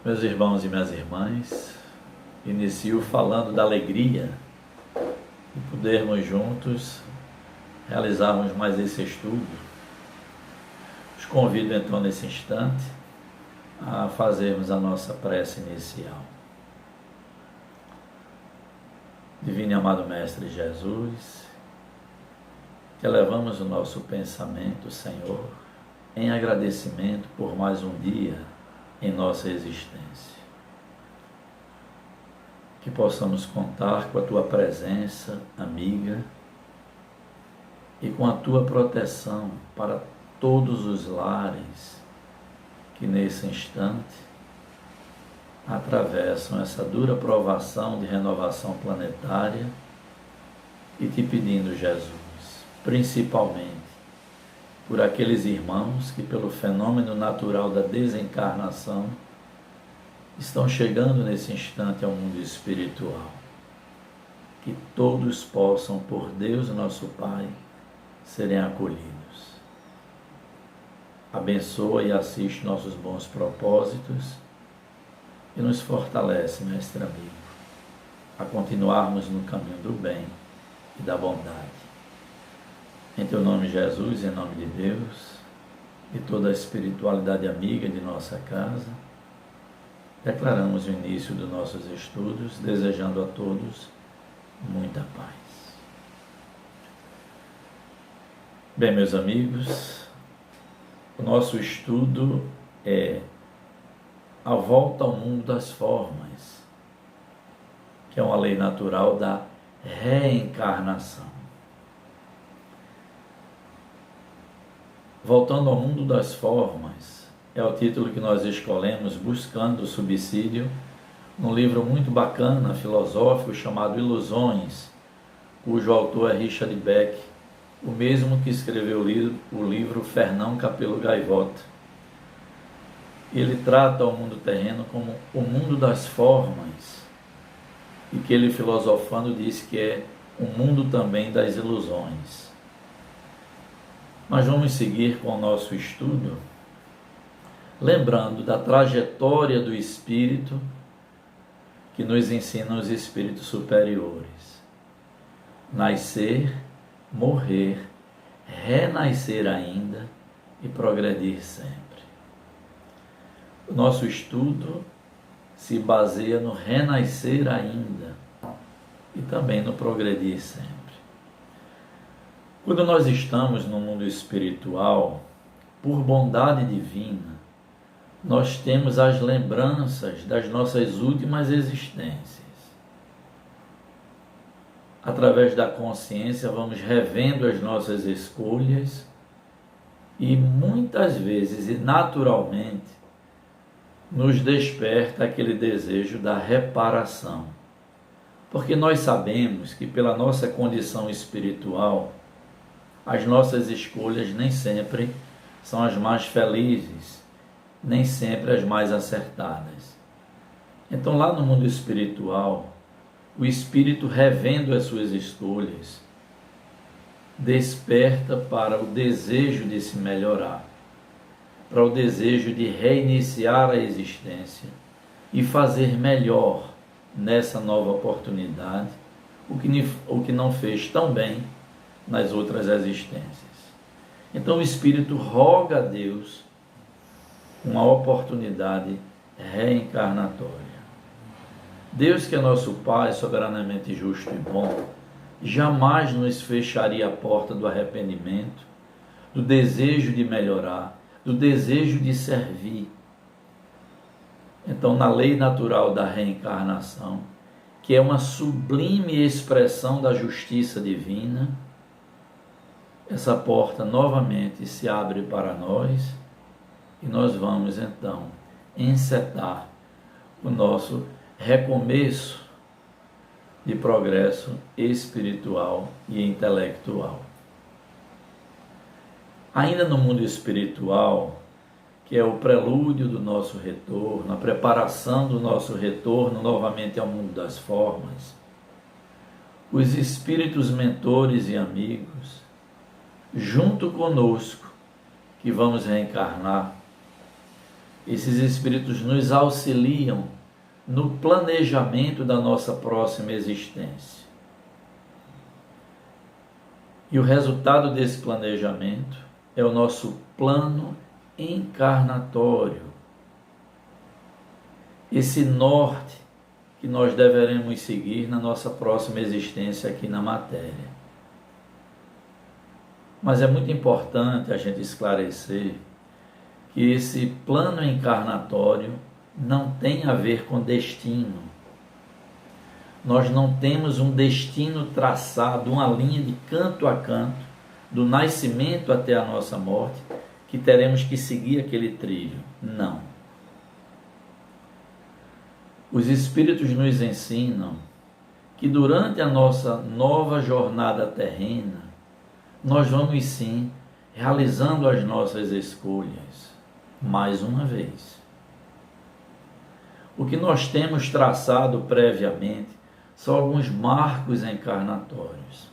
Meus irmãos e minhas irmãs, inicio falando da alegria de podermos juntos realizarmos mais esse estudo. Os convido então nesse instante a fazermos a nossa prece inicial. Divino e amado Mestre Jesus, que elevamos o nosso pensamento, Senhor, em agradecimento por mais um dia em nossa existência. Que possamos contar com a Tua presença amiga e com a Tua proteção para todos os lares que nesse instante atravessam essa dura provação de renovação planetária e te pedindo, Jesus, principalmente por aqueles irmãos que pelo fenômeno natural da desencarnação estão chegando nesse instante ao mundo espiritual. Que todos possam, por Deus nosso Pai, serem acolhidos. Abençoa e assiste nossos bons propósitos e nos fortalece, Mestre amigo, a continuarmos no caminho do bem e da bondade. Em Teu nome, Jesus, em nome de Deus, e toda a espiritualidade amiga de nossa casa, declaramos o início dos nossos estudos, desejando a todos muita paz. Bem, meus amigos, o nosso estudo é a volta ao mundo das formas, que é uma lei natural da reencarnação. Voltando ao mundo das formas, é o título que nós escolhemos buscando o subsídio num livro muito bacana, filosófico, chamado Ilusões, cujo autor é Richard Beck, o mesmo que escreveu o livro Fernão Capelo Gaivota. Ele trata o mundo terreno como o mundo das formas, e que ele, filosofando, diz que é o mundo também das ilusões. Mas vamos seguir com o nosso estudo, lembrando da trajetória do espírito que nos ensina os espíritos superiores. Nascer, morrer, renascer ainda e progredir sempre. O nosso estudo se baseia no renascer ainda e também no progredir sempre. Quando nós estamos no mundo espiritual, por bondade divina, nós temos as lembranças das nossas últimas existências. Através da consciência, vamos revendo as nossas escolhas e muitas vezes e naturalmente nos desperta aquele desejo da reparação. Porque nós sabemos que pela nossa condição espiritual, as nossas escolhas nem sempre são as mais felizes, nem sempre as mais acertadas. Então, lá no mundo espiritual, o espírito, revendo as suas escolhas, desperta para o desejo de se melhorar, para o desejo de reiniciar a existência e fazer melhor nessa nova oportunidade o que não fez tão bem nas outras existências. Então o espírito roga a Deus uma oportunidade reencarnatória. Deus, que é nosso Pai, soberanamente justo e bom, jamais nos fecharia a porta do arrependimento, do desejo de melhorar, do desejo de servir. Então, na lei natural da reencarnação, que é uma sublime expressão da justiça divina, essa porta novamente se abre para nós e nós vamos então encetar o nosso recomeço de progresso espiritual e intelectual. Ainda no mundo espiritual, que é o prelúdio do nosso retorno, a preparação do nosso retorno novamente ao mundo das formas, os espíritos mentores e amigos, junto conosco, que vamos reencarnar, Esses espíritos nos auxiliam no planejamento da nossa próxima existência. E o resultado desse planejamento é o nosso plano encarnatório. Esse norte que nós deveremos seguir na nossa próxima existência aqui na matéria. Mas é muito importante a gente esclarecer que esse plano encarnatório não tem a ver com destino. Nós não temos um destino traçado, uma linha de canto a canto, do nascimento até a nossa morte, que teremos que seguir aquele trilho. Não. Os Espíritos nos ensinam que durante a nossa nova jornada terrena, nós vamos sim realizando as nossas escolhas, mais uma vez. O que nós temos traçado previamente são alguns marcos encarnatórios.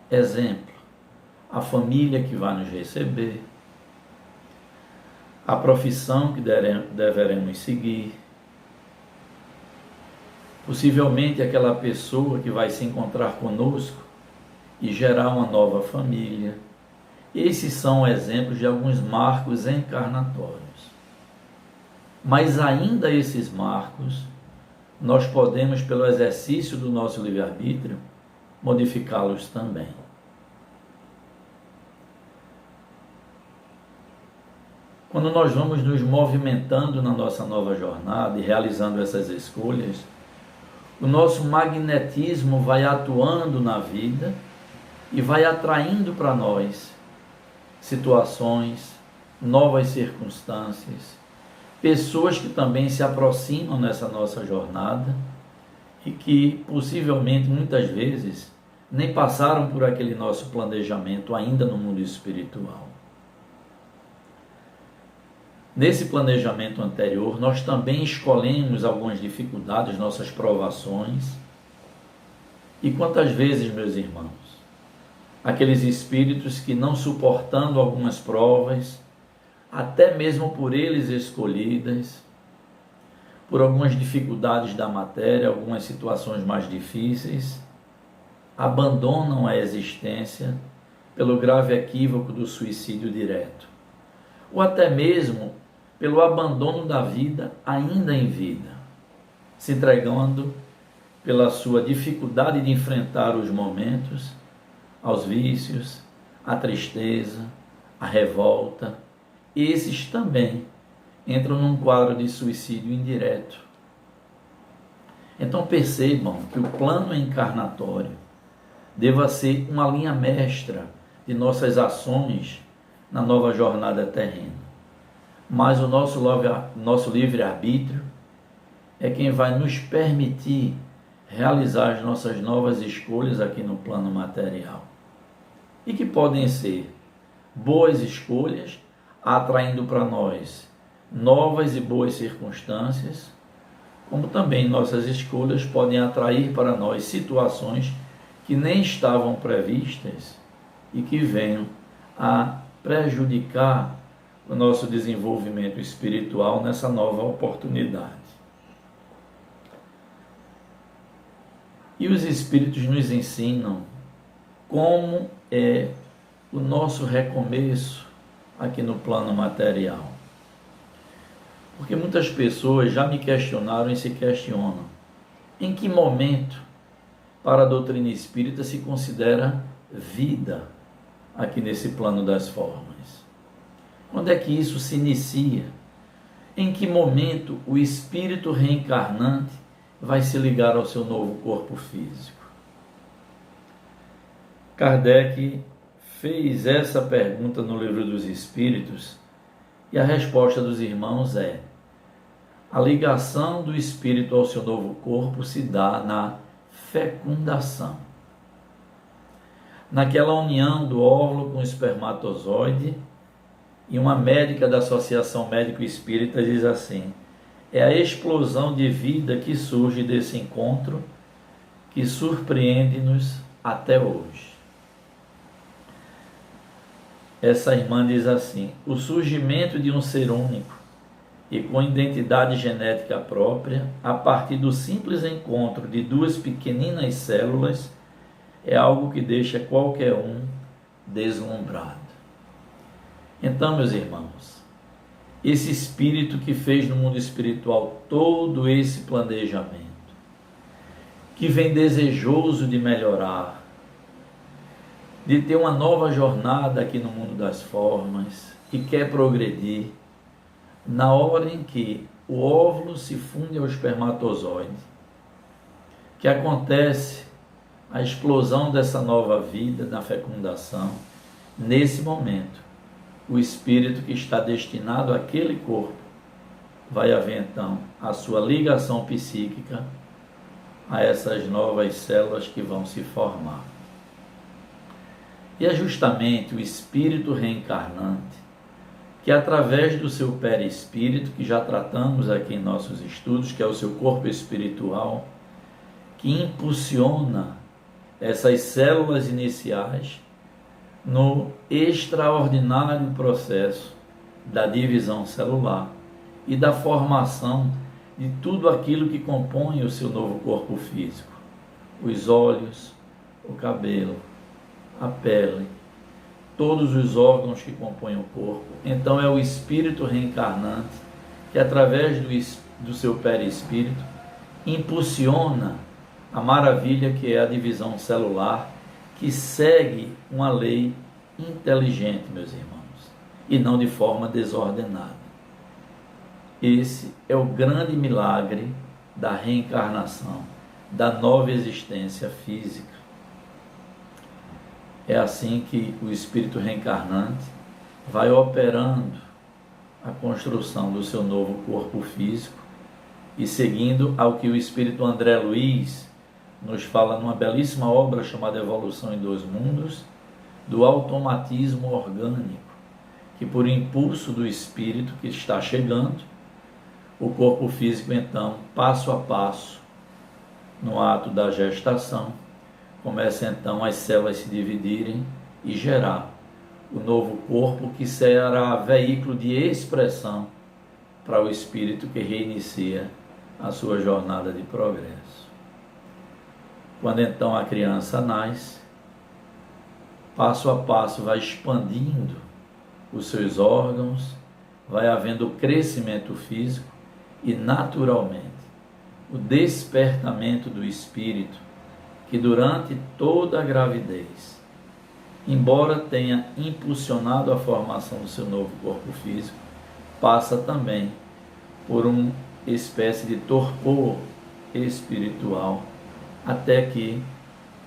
Exemplo, a família que vai nos receber, a profissão que deveremos seguir, possivelmente aquela pessoa que vai se encontrar conosco e gerar uma nova família. Esses são exemplos de alguns marcos encarnatórios. Mas ainda esses marcos, nós podemos, pelo exercício do nosso livre-arbítrio, modificá-los também. Quando nós vamos nos movimentando na nossa nova jornada e realizando essas escolhas, o nosso magnetismo vai atuando na vida e vai atraindo para nós situações, novas circunstâncias, pessoas que também se aproximam nessa nossa jornada e que possivelmente, muitas vezes, nem passaram por aquele nosso planejamento ainda no mundo espiritual. Nesse planejamento anterior, nós também escolhemos algumas dificuldades, nossas provações. E quantas vezes, meus irmãos, aqueles espíritos que, não suportando algumas provas, até mesmo por eles escolhidas, por algumas dificuldades da matéria, algumas situações mais difíceis, abandonam a existência pelo grave equívoco do suicídio direto, ou até mesmo pelo abandono da vida ainda em vida, se entregando pela sua dificuldade de enfrentar os momentos, aos vícios, à tristeza, à revolta. Esses também entram num quadro de suicídio indireto. Então percebam que o plano encarnatório deva ser uma linha mestra de nossas ações na nova jornada terrena. Mas o nosso livre-arbítrio é quem vai nos permitir realizar as nossas novas escolhas aqui no plano material. E que podem ser boas escolhas, atraindo para nós novas e boas circunstâncias, como também nossas escolhas podem atrair para nós situações que nem estavam previstas e que venham a prejudicar o nosso desenvolvimento espiritual nessa nova oportunidade. E os Espíritos nos ensinam como é o nosso recomeço aqui no plano material. Porque muitas pessoas já me questionaram e se questionam: em que momento, para a doutrina espírita, se considera vida aqui nesse plano das formas? Quando é que isso se inicia? Em que momento o espírito reencarnante vai se ligar ao seu novo corpo físico? Kardec fez essa pergunta no Livro dos Espíritos e a resposta dos irmãos é: a ligação do espírito ao seu novo corpo se dá na fecundação. Naquela união do óvulo com o espermatozoide. E uma médica da Associação Médico Espírita diz assim: é a explosão de vida que surge desse encontro que surpreende-nos até hoje. Essa irmã diz assim: o surgimento de um ser único e com identidade genética própria, a partir do simples encontro de duas pequeninas células, é algo que deixa qualquer um deslumbrado. Então, meus irmãos, esse espírito que fez no mundo espiritual todo esse planejamento, que vem desejoso de melhorar, de ter uma nova jornada aqui no mundo das formas, e quer progredir, na hora em que o óvulo se funde ao espermatozoide, que acontece a explosão dessa nova vida na fecundação, nesse momento, o espírito que está destinado àquele corpo vai haver então a sua ligação psíquica a essas novas células que vão se formar. E é justamente o espírito reencarnante que, através do seu perispírito, que já tratamos aqui em nossos estudos, que é o seu corpo espiritual, que impulsiona essas células iniciais no extraordinário processo da divisão celular e da formação de tudo aquilo que compõe o seu novo corpo físico: os olhos, o cabelo, a pele, todos os órgãos que compõem o corpo. Então é o espírito reencarnante que, através do seu perispírito, impulsiona a maravilha que é a divisão celular, que segue uma lei inteligente, meus irmãos, e não de forma desordenada. Esse é o grande milagre da reencarnação, da nova existência física. É assim que o espírito reencarnante vai operando a construção do seu novo corpo físico e seguindo ao que o espírito André Luiz nos fala numa belíssima obra chamada Evolução em Dois Mundos, do automatismo orgânico, que por impulso do espírito que está chegando, o corpo físico então, passo a passo, no ato da gestação, começa então as células se dividirem e gerar o novo corpo que será veículo de expressão para o espírito que reinicia a sua jornada de progresso. Quando então a criança nasce, passo a passo vai expandindo os seus órgãos, vai havendo crescimento físico e, naturalmente, o despertamento do espírito, que durante toda a gravidez, embora tenha impulsionado a formação do seu novo corpo físico, passa também por uma espécie de torpor espiritual, até que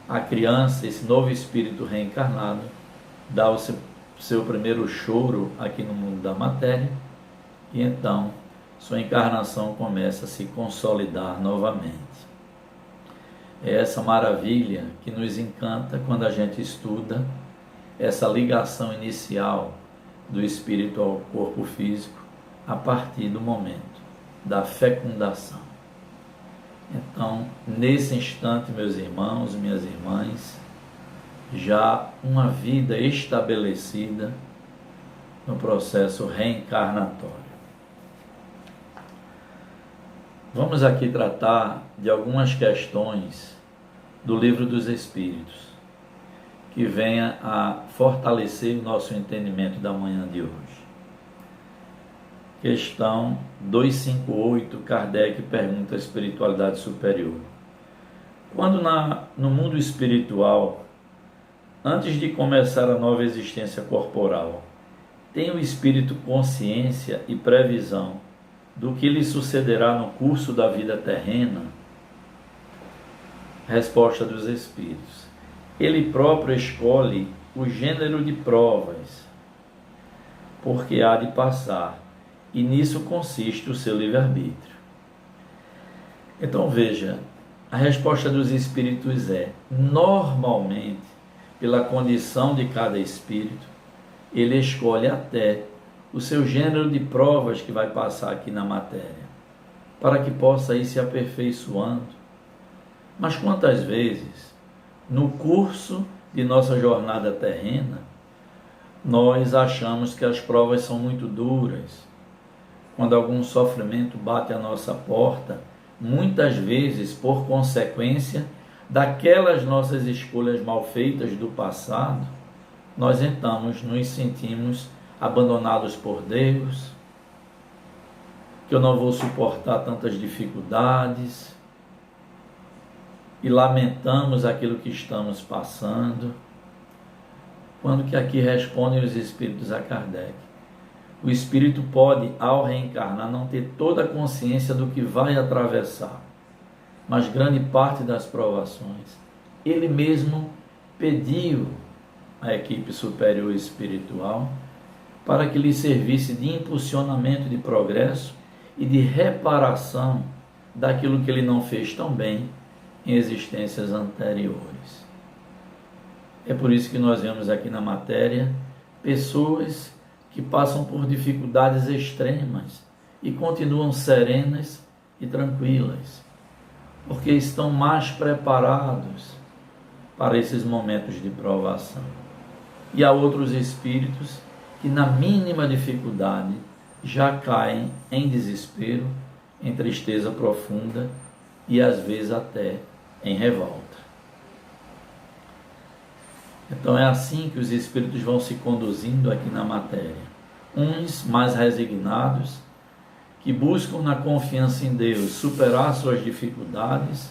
a criança, esse novo espírito reencarnado, dá o seu primeiro choro aqui no mundo da matéria, e então sua encarnação começa a se consolidar novamente. É essa maravilha que nos encanta quando a gente estuda essa ligação inicial do espírito ao corpo físico a partir do momento da fecundação. Então, nesse instante, meus irmãos, minhas irmãs, já uma vida estabelecida no processo reencarnatório. Vamos aqui tratar de algumas questões do Livro dos Espíritos, que venha a fortalecer o nosso entendimento da manhã de hoje. Questão 258, Kardec pergunta a espiritualidade superior. Quando no mundo espiritual, antes de começar a nova existência corporal, tem o espírito consciência e previsão do que lhe sucederá no curso da vida terrena? Resposta dos Espíritos: ele próprio escolhe o gênero de provas, porque há de passar, e nisso consiste o seu livre-arbítrio. Então veja, a resposta dos Espíritos é: normalmente, pela condição de cada espírito, ele escolhe até o seu gênero de provas que vai passar aqui na matéria, para que possa ir se aperfeiçoando. Mas quantas vezes, no curso de nossa jornada terrena, nós achamos que as provas são muito duras, quando algum sofrimento bate à nossa porta, muitas vezes por consequência daquelas nossas escolhas mal feitas do passado, nós então nos sentimos abandonados por Deus, que eu não vou suportar tantas dificuldades, e lamentamos aquilo que estamos passando, quando que aqui respondem os espíritos a Kardec. O espírito pode, ao reencarnar, não ter toda a consciência do que vai atravessar, mas grande parte das provações, ele mesmo pediu à equipe superior espiritual para que lhe servisse de impulsionamento de progresso e de reparação daquilo que ele não fez tão bem em existências anteriores. É por isso que nós vemos aqui na matéria pessoas que passam por dificuldades extremas e continuam serenas e tranquilas, porque estão mais preparados para esses momentos de provação. E há outros espíritos que, na mínima dificuldade, já caem em desespero, em tristeza profunda e às vezes até em revolta. Então é assim que os espíritos vão se conduzindo aqui na matéria. Uns mais resignados, que buscam na confiança em Deus superar suas dificuldades,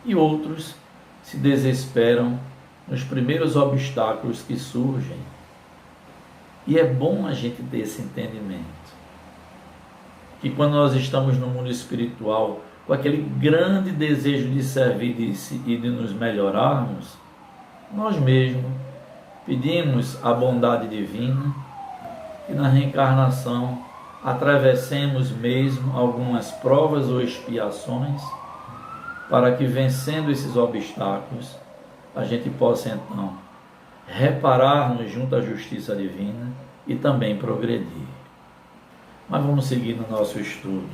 e outros se desesperam nos primeiros obstáculos que surgem. E é bom a gente ter esse entendimento, que quando nós estamos no mundo espiritual com aquele grande desejo de servir e de nos melhorarmos, nós mesmos pedimos a bondade divina que na reencarnação atravessemos mesmo algumas provas ou expiações, para que, vencendo esses obstáculos, a gente possa então reparar-nos junto à justiça divina e também progredir. Mas vamos seguir no nosso estudo.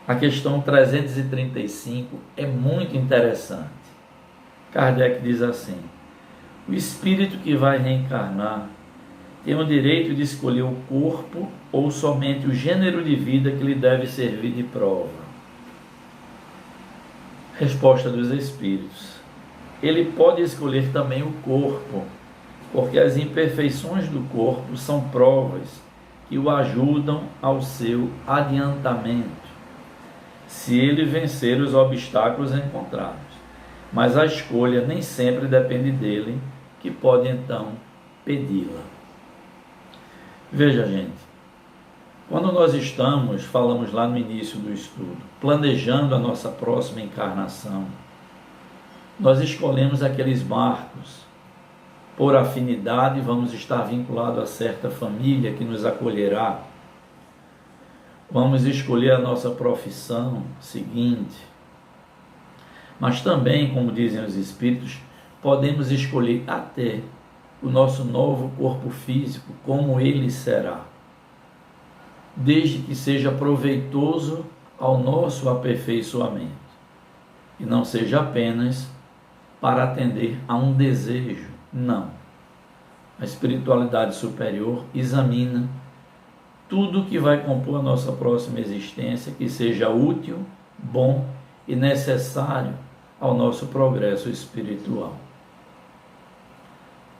A questão 335 é muito interessante. Kardec diz assim: o espírito que vai reencarnar tem o direito de escolher o corpo ou somente o gênero de vida que lhe deve servir de prova? Resposta dos espíritos: ele pode escolher também o corpo, porque as imperfeições do corpo são provas que o ajudam ao seu adiantamento, se ele vencer os obstáculos encontrados. Mas a escolha nem sempre depende dele, que pode então pedi-la. Veja, gente, quando nós falamos lá no início do estudo, planejando a nossa próxima encarnação, nós escolhemos aqueles marcos. Por afinidade, vamos estar vinculados a certa família que nos acolherá. Vamos escolher a nossa profissão seguinte. Mas também, como dizem os espíritos, podemos escolher até o nosso novo corpo físico, como ele será, desde que seja proveitoso ao nosso aperfeiçoamento e não seja apenas para atender a um desejo. Não. A espiritualidade superior examina tudo que vai compor a nossa próxima existência, que seja útil, bom e necessário ao nosso progresso espiritual.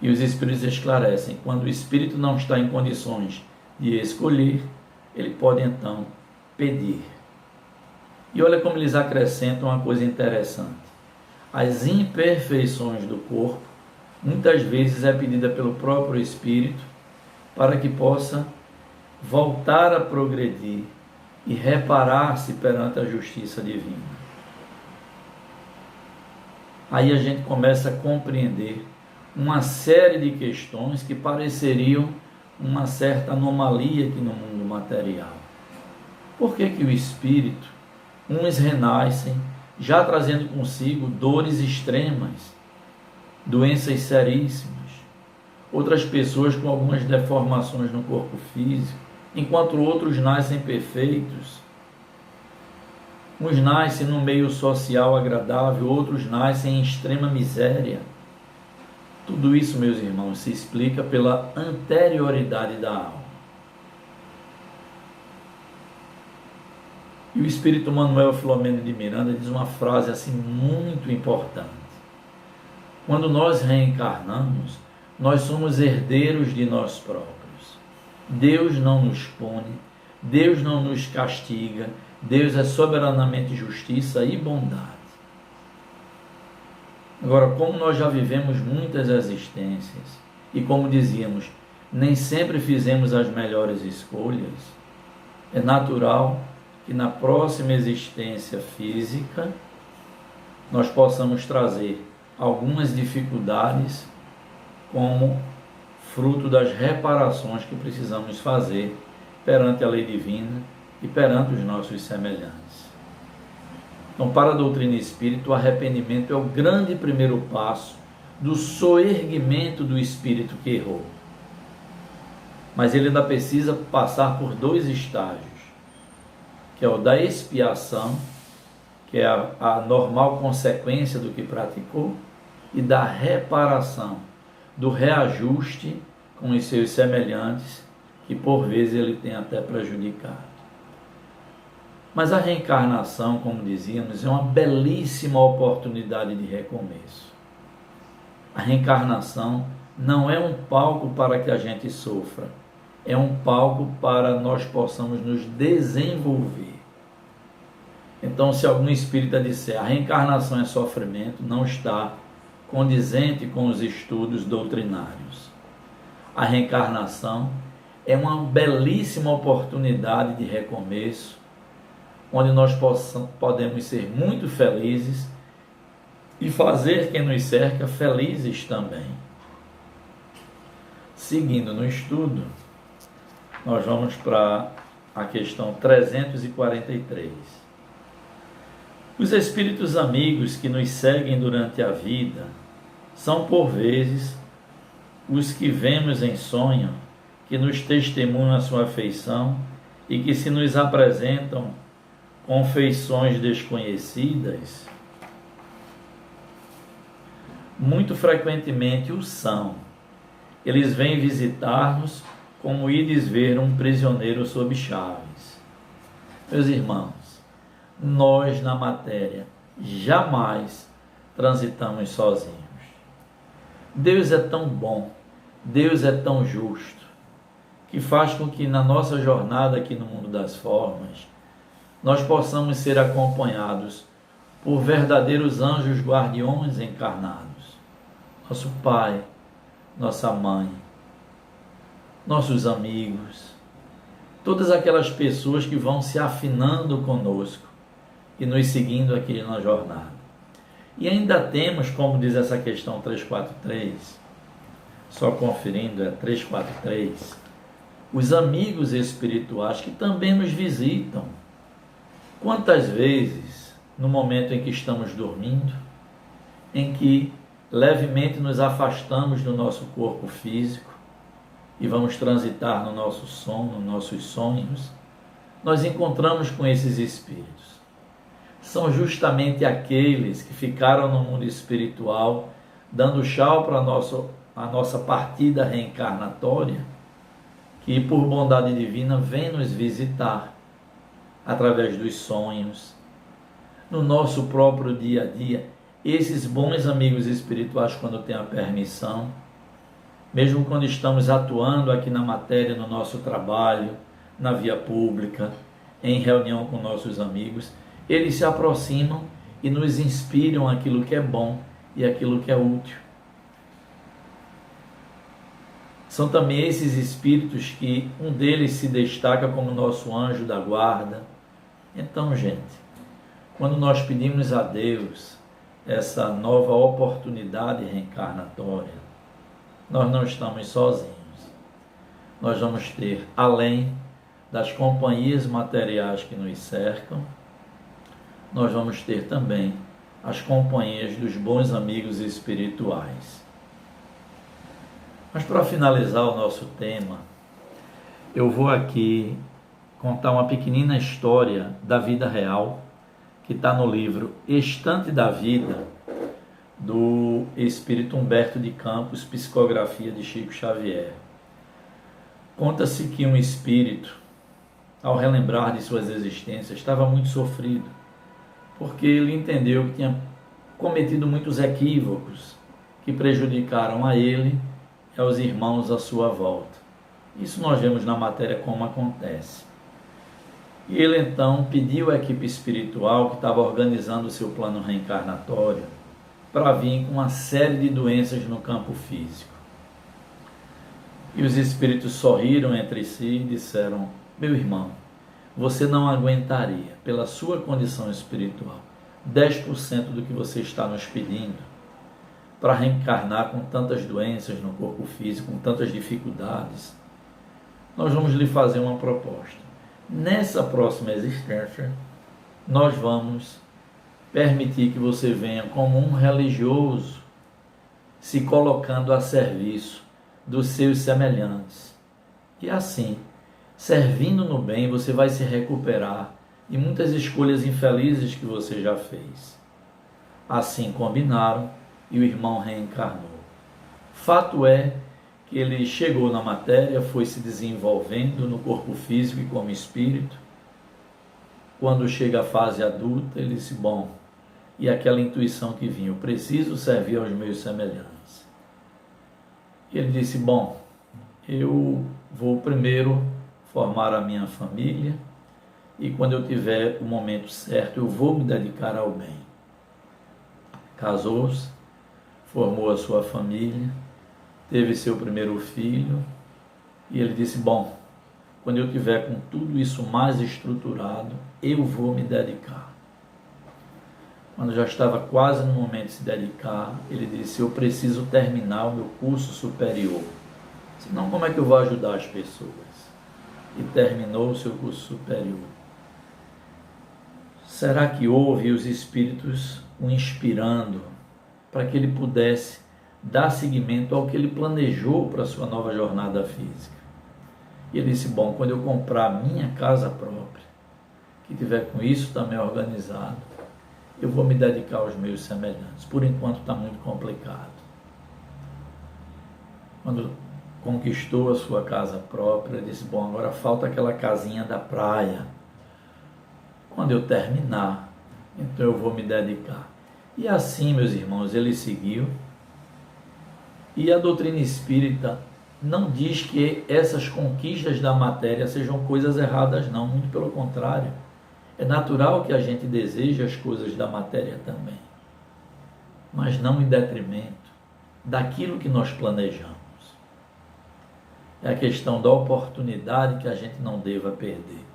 E os espíritos esclarecem: quando o espírito não está em condições de escolher, ele pode então pedir. E olha como eles acrescentam uma coisa interessante: as imperfeições do corpo muitas vezes é pedida pelo próprio espírito para que possa voltar a progredir e reparar-se perante a justiça divina. Aí a gente começa a compreender uma série de questões que pareceriam uma certa anomalia aqui no mundo material. Por que que o espírito, uns renascem já trazendo consigo dores extremas, doenças seríssimas, outras pessoas com algumas deformações no corpo físico, enquanto outros nascem perfeitos? Uns nascem num meio social agradável, outros nascem em extrema miséria. Tudo isso, meus irmãos, se explica pela anterioridade da alma. E o Espírito Manuel Filomeno de Miranda diz uma frase assim muito importante. Quando nós reencarnamos, nós somos herdeiros de nós próprios. Deus não nos pune, Deus não nos castiga, Deus é soberanamente justiça e bondade. Agora, como nós já vivemos muitas existências, e como dizíamos, nem sempre fizemos as melhores escolhas, é natural que na próxima existência física nós possamos trazer algumas dificuldades como fruto das reparações que precisamos fazer perante a lei divina e perante os nossos semelhantes. Então, para a doutrina espírita, o arrependimento é o grande primeiro passo do soerguimento do espírito que errou. Mas ele ainda precisa passar por 2 estágios, que é o da expiação, que é a normal consequência do que praticou, e da reparação, do reajuste com os seus semelhantes, que por vezes ele tem até prejudicado. Mas a reencarnação, como dizíamos, é uma belíssima oportunidade de recomeço. A reencarnação não é um palco para que a gente sofra, é um palco para nós possamos nos desenvolver. Então, se algum espírita disser a reencarnação é sofrimento, não está condizente com os estudos doutrinários. A reencarnação é uma belíssima oportunidade de recomeço, onde nós podemos ser muito felizes e fazer quem nos cerca felizes também. Seguindo no estudo, nós vamos para a questão 343. Os espíritos amigos que nos seguem durante a vida são, por vezes, os que vemos em sonho, que nos testemunham a sua afeição e que se nos apresentam com feições desconhecidas. Muito frequentemente o são. Eles vêm visitar-nos como ides ver um prisioneiro sob chaves. Meus irmãos, nós na matéria jamais transitamos sozinhos. Deus é tão bom, Deus é tão justo, que faz com que na nossa jornada aqui no mundo das formas, nós possamos ser acompanhados por verdadeiros anjos guardiões encarnados. Nosso pai, nossa mãe, nossos amigos, todas aquelas pessoas que vão se afinando conosco e nos seguindo aqui na jornada. E ainda temos, como diz essa questão 343, só conferindo, é 343, os amigos espirituais que também nos visitam. Quantas vezes, no momento em que estamos dormindo, em que levemente nos afastamos do nosso corpo físico e vamos transitar no nosso sono, nos nossos sonhos, nós encontramos com esses espíritos. São justamente aqueles que ficaram no mundo espiritual, dando tchau para a nossa partida reencarnatória, que por bondade divina vem nos visitar através dos sonhos, no nosso próprio dia a dia. Esses bons amigos espirituais, quando têm a permissão, mesmo quando estamos atuando aqui na matéria, no nosso trabalho, na via pública, em reunião com nossos amigos, eles se aproximam e nos inspiram aquilo que é bom e aquilo que é útil. São também esses espíritos que um deles se destaca como nosso anjo da guarda. Então, gente, quando nós pedimos a Deus essa nova oportunidade reencarnatória, nós não estamos sozinhos. Nós vamos ter, além das companhias materiais que nos cercam, nós vamos ter também as companhias dos bons amigos espirituais. Mas para finalizar o nosso tema, eu vou aqui contar uma pequenina história da vida real, que está no livro Estante da Vida, do Espírito Humberto de Campos, Psicografia de Chico Xavier. Conta-se que um espírito ao relembrar de suas existências, estava muito sofrido, porque ele entendeu que tinha cometido muitos equívocos que prejudicaram a ele e aos irmãos à sua volta. Isso nós vemos na matéria como acontece. E ele então pediu à equipe espiritual que estava organizando o seu plano reencarnatório para vir com uma série de doenças no campo físico. E os espíritos sorriram entre si e disseram: meu irmão, você não aguentaria, pela sua condição espiritual, 10% do que você está nos pedindo para reencarnar com tantas doenças no corpo físico, com tantas dificuldades. Nós vamos lhe fazer uma proposta. Nessa próxima existência, nós vamos permitir que você venha como um religioso, se colocando a serviço dos seus semelhantes. E assim, servindo no bem, você vai se recuperar de muitas escolhas infelizes que você já fez. Assim combinaram e o irmão reencarnou. Fato é que ele chegou na matéria, foi se desenvolvendo no corpo físico e como espírito. Quando chega a fase adulta, ele disse: bom, e aquela intuição que vinha, eu preciso servir aos meus semelhantes. Ele disse: bom, eu vou primeiro formar a minha família e quando eu tiver o momento certo eu vou me dedicar ao bem. Casou-se, formou a sua família, teve seu primeiro filho e ele disse: bom, quando eu tiver com tudo isso mais estruturado, eu vou me dedicar. Quando já estava quase no momento de se dedicar, ele disse: eu preciso terminar o meu curso superior, senão como é que eu vou ajudar as pessoas? E terminou o seu curso superior. Será que houve os espíritos o inspirando para que ele pudesse dar seguimento ao que ele planejou para a sua nova jornada física? E ele disse: bom, quando eu comprar minha casa própria, que tiver com isso também organizado, eu vou me dedicar aos meus semelhantes. Por enquanto está muito complicado. Quando conquistou a sua casa própria, ele disse: bom, agora falta aquela casinha da praia. Quando eu terminar, então eu vou me dedicar. E assim, meus irmãos, ele seguiu. E a doutrina espírita não diz que essas conquistas da matéria sejam coisas erradas, não. Muito pelo contrário. É natural que a gente deseje as coisas da matéria também, mas não em detrimento daquilo que nós planejamos. É a questão da oportunidade que a gente não deva perder.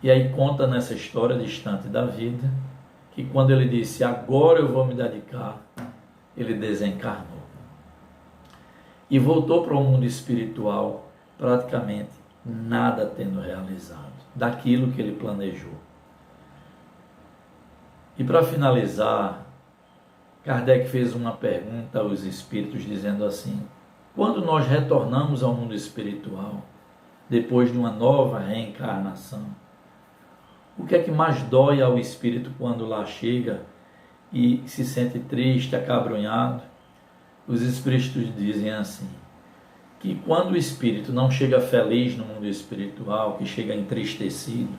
E aí conta nessa história distante da vida, que quando ele disse: agora eu vou me dedicar, ele desencarnou. E voltou para o mundo espiritual praticamente nada tendo realizado daquilo que ele planejou. E para finalizar, Kardec fez uma pergunta aos espíritos dizendo assim: quando nós retornamos ao mundo espiritual, depois de uma nova reencarnação, o que é que mais dói ao espírito quando lá chega e se sente triste, acabrunhado? Os espíritos dizem assim, que quando o espírito não chega feliz no mundo espiritual, que chega entristecido,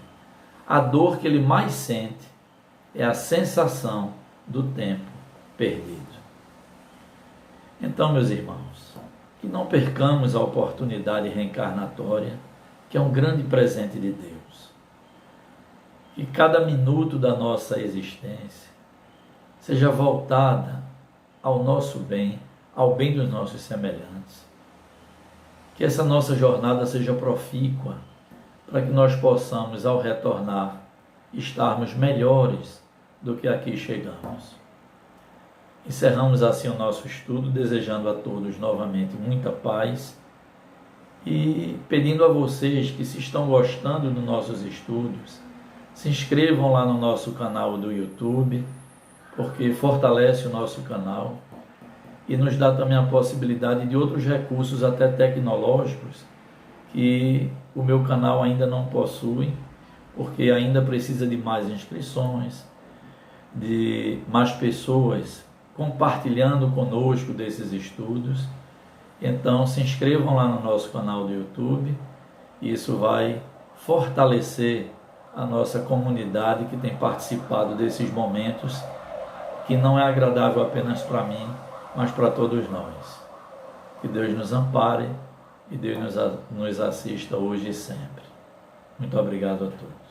a dor que ele mais sente é a sensação do tempo perdido. Então, meus irmãos, que não percamos a oportunidade reencarnatória, que é um grande presente de Deus. Que cada minuto da nossa existência seja voltada ao nosso bem, ao bem dos nossos semelhantes. Que essa nossa jornada seja profícua, para que nós possamos, ao retornar, estarmos melhores do que aqui chegamos. Encerramos assim o nosso estudo, desejando a todos novamente muita paz e pedindo a vocês que, se estão gostando dos nossos estudos, se inscrevam lá no nosso canal do YouTube, porque fortalece o nosso canal e nos dá também a possibilidade de outros recursos, até tecnológicos, que o meu canal ainda não possui, porque ainda precisa de mais inscrições, de mais pessoas compartilhando conosco desses estudos. Então se inscrevam lá no nosso canal do YouTube, isso vai fortalecer a nossa comunidade que tem participado desses momentos, que não é agradável apenas para mim, mas para todos nós. Que Deus nos ampare e Deus nos assista hoje e sempre. Muito obrigado a todos.